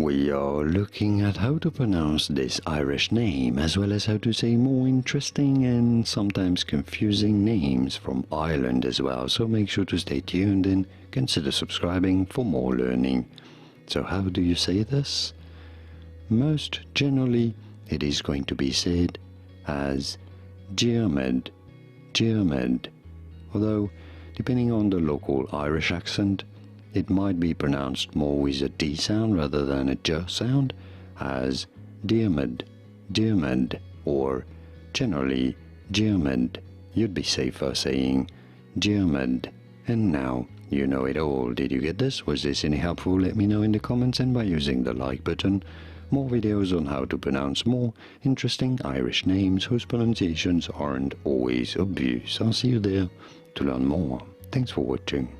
We are looking at how to pronounce this Irish name, as well as how to say more interesting and sometimes confusing names from Ireland as well, so make sure to stay tuned and consider subscribing for more learning. So how do you say this? Most generally it is going to be said as Diarmaid, Diarmaid, although depending on the local Irish accent it might be pronounced more with a D sound rather than a J sound, as Diarmaid, Diarmaid, or generally Diarmaid. You'd be safer saying Diarmaid. And now you know it all. Did you get this? Was this any helpful? Let me know in the comments and by using the like button. More videos on how to pronounce more interesting Irish names whose pronunciations aren't always obvious. I'll see you there to learn more. Thanks for watching.